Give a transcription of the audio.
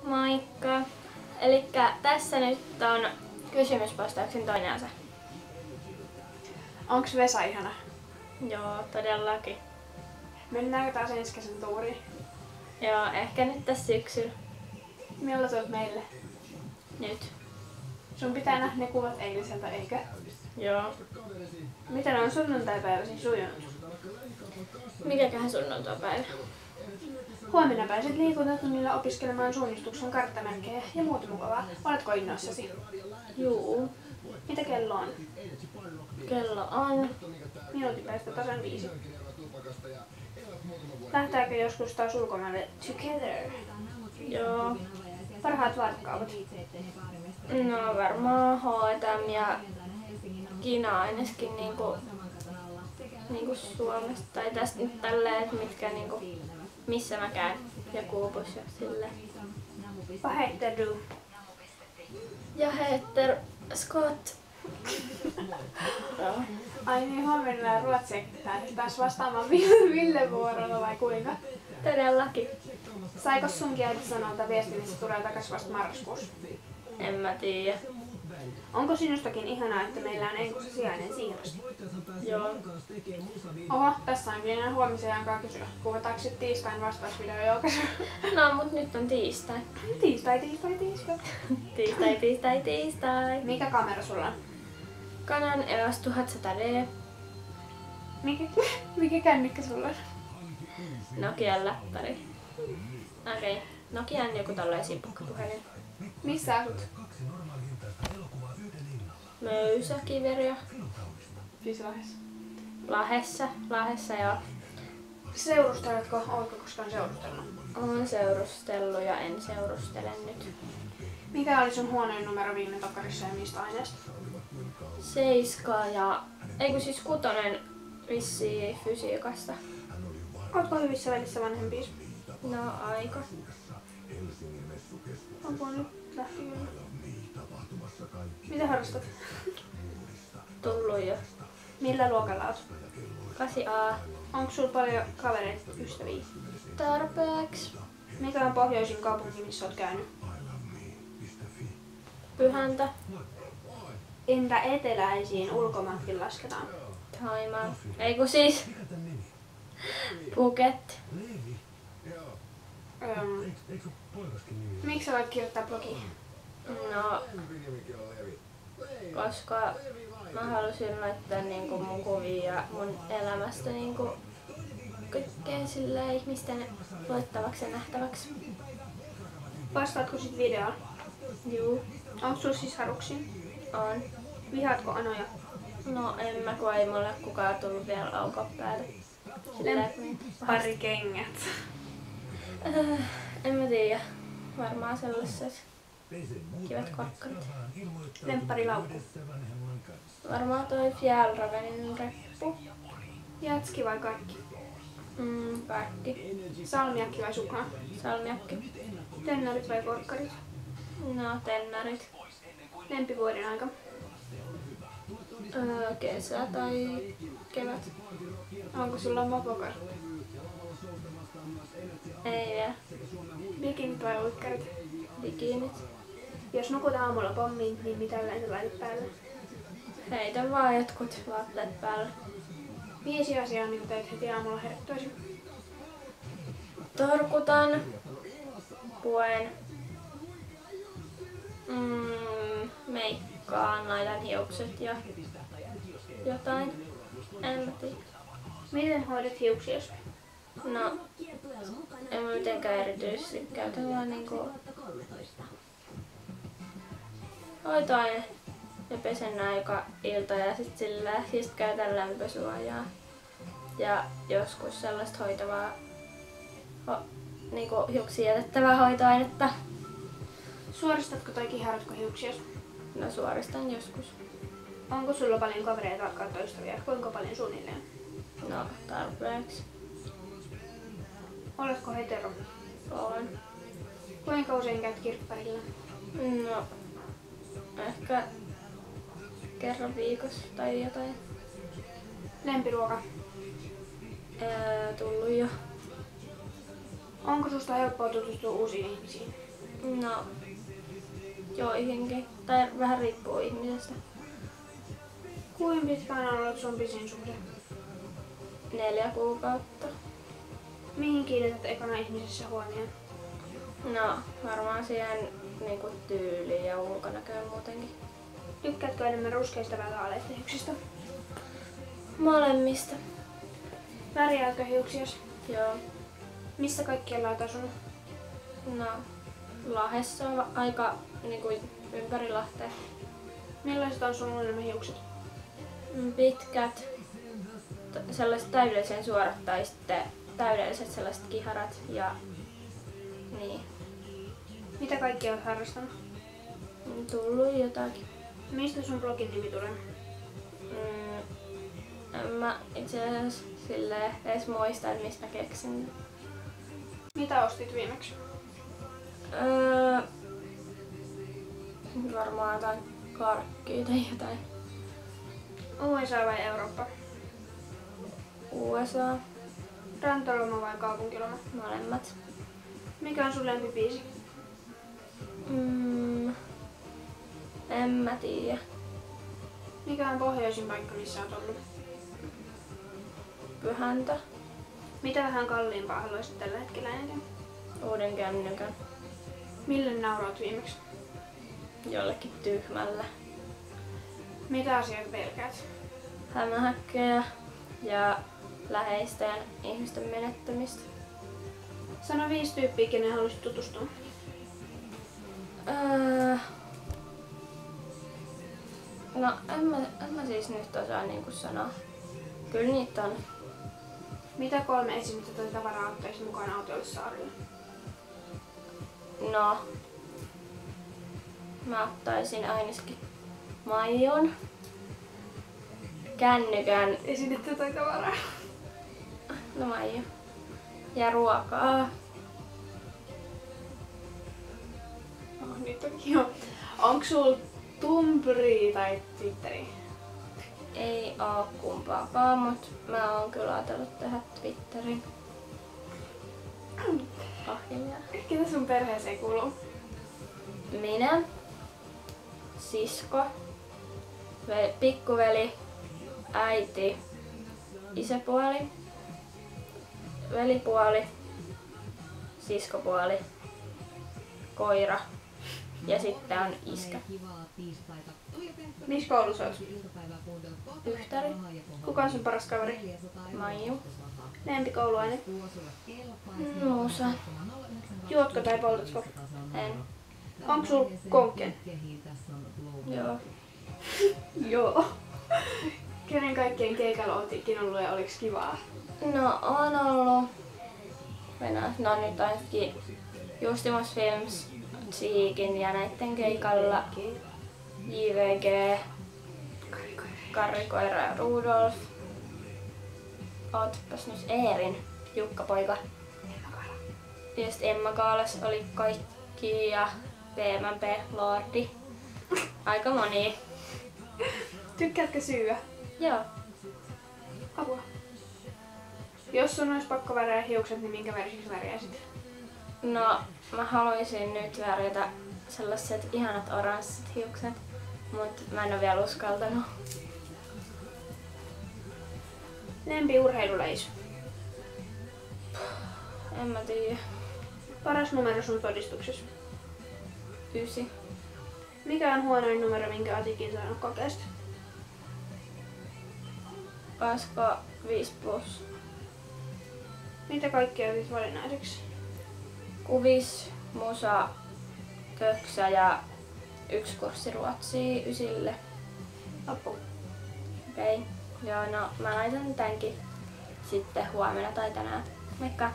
Moikka! Elikkä tässä nyt on kysymyspostauksen toinen osa. Onks Vesa ihana? Joo, todellakin. Mennäänkö taas ensi kesän tuuriin? Joo, ehkä nyt tässä syksyllä. Milloin tulet meille? Nyt. Sun pitää nähdä ne kuvat eiliseltä, eikö? Joo. Miten on sunnuntaipäiväsi sujunut? Mikäköhän sunnuntai-päivä? Huomenna pääset liikuntatunnilla opiskelemaan suunnistuksen karttamerkkejä ja muuta mukavaa. Oletko innoissasi? Juu. Mitä kello on? Kello on. Minuutin päästä tasan 5. Lähtääkö joskus taas ulkomaille together? Joo. Parhaat vaatekaupat. No varmaan H&M ja Kina ainakin niinku Suomesta. Tai tästä nyt tälleen, että mitkä niinku, missä mä käyn. Ja Kuopus ja silleen. Vad heter du? Jag heter Scott. Joo. Ai niin, huomenna ruotsia taas vastaamaan Ville vuorolla vai kuinka? Todellakin. Saiko sunkin äiti sanolta viestin, että se tulee takas vasta marraskuussa? En mä tiedä. Onko sinustakin ihanaa, että meillä on enkussa sijainen siirros? Joo. Oho, tässä onkin enää huomisen aikaa kysyä. Kuvataanko sitten tiistain vastausvideo julkaisu? No, mut nyt on tiistai. Tiistai. Tiistai. Mikä kamera sulla on? Canon EOS 1100D. Mikä kännykkä sulla on? Nokian läppäri. Okei. Nokian joku tolleen simpukkapuhelin. Missä asut? Möysäkiverjo. Siis Lahdessa. Lahessa joo. Seurusteletko? Oletko koskaan seurustellut? Olen seurustellut ja en seurustele nyt. Mikä oli sun huoneen numero viime tokkarissa ja mistä aineesta? 7 ja... Eiku siis 6 vissiin fysiikasta. Ootko hyvissä välissä vanhempiis? No aika. Onko nyt lähti kyllä? Mitä harrastat? Tullut jo. Millä luokalla oot? 8A. Onko sulla paljon kavereita, ystäviä? Tarpeeksi. Mikä on pohjoisin kaupunki, missä oot käynyt? Pyhäntä. Entä eteläisiin ulkomaatkin lasketaan? Thaimaa. Eiku siis. Phuket. Miksi sä voit kirjoittaa blogiin? No, koska mä halusin laittaa niinku mun kuvia ja mun elämästä niinku kaikkea sillä ihmisten luettavaksi ja nähtäväksi. Vastaatko sit videoon? Juu, Onko sulla sisaruksia? on. Vihaatko Anoja? No en mä, kun ei mulle kukaan tullut vielä aukon päälle. Pari kengät. En mä tiedä. Varmaan sellaiset kivat korkkarit. Lempparilaukku. Varmaan toi Fjällrävenin reppu. Jatski vai kaikki? Kaikki. Salmiakki vai suklaa? Salmiakki. Tennarit vai korkkarit? No, tennarit. Lempivuoden aika? Kesä tai kevät. Onko sulla mopokortti? Ei vielä. Bikinit vai uikkarit? Bikinit. Jos nukut aamulla pommiin, niin mitä yleensä laitat päälle? Heitä vaan jotkut vaatteet päälle. 5 asiaa, niin teet heti aamulla herättyäsi. Torkutan. Puen. Meikkaan, laitan hiukset ja jotain. En tiedä. Miten hoidat hiuksiasi? No, en mä mitenkään erityisesti käytä vaan niinku hoitoaine ja pesen nää joka ilta ja sit käytän lämpösuojaa. Ja joskus sellaista hoitavaa niinku hiuksiin jätettävää hoitoainetta. Suoristatko tai kiharatko hiuksiasi? No suoristan joskus. Onko sulla paljon kavereita tai toistavia? Kuinka paljon suunnilleen? No tarpeeksi. Oletko hetero? On. Kuinka usein käyt kirpparilla? No, ehkä kerran viikossa tai jotain. Lempiruoka? Tullut jo. Onko susta helppoa tutustua uusiin ihmisiin? No, joihinkin. Tai vähän riippuu ihmisestä. Kuinka pitkään on ollut sun pisin suhde? 4 kuukautta. Mihin kiinnität ekana ihmisessä huomioon? No, varmaan siihen niinku tyyliin ja ulkonäköön muutenkin. Tykkäätkö enemmän ruskeista vai vaaleista hiuksista? Molemmista. Värjäätkö hiuksias? Joo. Missä kaikkialla olet asunut? No, Lahdessa on aika niinku ympäri Lahtea. Millaiset on sun unelmahiukset? Pitkät, sellaiset täydellisen suorat tai sitten täydelliset sellaiset kiharat ja niin. Mitä kaikkea olet harrastanut? Tullut jotakin. Mistä sun blogin nimi tulee? En mä itse asiassa silleen edes muista, että mistä keksin. Mitä ostit viimeksi? Varmaan jotain karkkia tai jotain. USA vai Eurooppa? USA, Rantoloma vai kaupunkiloma? molemmat. Mikä on sun lempibiisi? En mä tiedä. Mikä on pohjoisin paikka, missä olet ollut? Pyhäntä, Mitä vähän kalliimpaa haluaisit tällä hetkellä eniten? uuden kännykän, Mille nauroit viimeksi? jollekin tyhmällä. Mitä asioita pelkäät? Hämähäkkejä ja läheisten ihmisten menettämistä. Sano 5 tyyppiä, kenen haluaisit tutustua. No en mä siis nyt osaa niinku sanoa. Kyllä niitä on. Mitä 3 esinettä tai tavaraa ottaisit mukaan autolle saarille? No, mä ottaisin ainakin Maijon, kännykän, Esinettä tai tavaraa? no Maijo, ja ruokaa. Oh, niitä onkin jo. Onks sul Tumblr tai Twitteri? Ei oo kumpaakaan, mut mä oon kyllä ajatellut tehdä Twitterin. Ahjimia. Ketä sun perheeseen kuuluu? Minä, sisko, pikkuveli, äiti, isäpuoli, velipuoli, siskopuoli, koira ja sitten on iskä. Missä koulussa oot? Yhtäri, Kuka on sun paras kaveri? Maiju, Lempikouluaine? Muusa, Juotko tai poltatko? en, Onko sul konkken? joo. Joo. Kenen kaikkien keikalla oot ikinä ollut ja oliks kivaa? No on ollut no nyt ainakin Justimos Films, Cheekin ja näitten keikalla JVG, Karrikoira ja Rudolf. Ootpas nyt Eerin, Jukka-poika. Ja sit Emma Kaalas oli kaikki ja PMP Lordi. Aika moni. Tykkäätkö syyä? Joo. Apua. Jos sun olisi pakko värjää hiukset, niin minkä värisiksi värjäisit? No, mä haluaisin nyt värjätä sellaiset ihanat oranssit hiukset, mut mä en oo vielä uskaltanut. Lempi urheilulajis. En mä tiedä. Paras numero sun todistuksessa. 9. Mikä on huonoin numero, minkä oot ikinä saanut kokeesta? Olisiko 5+? Mitä kaikkea otit valinnaiseksi? Kuvis, musa, köksä ja 1 kurssi ruotsia 9. Apu. Okei. Joo, no mä laitan tämänkin sitten huomenna tai tänään. Moikka!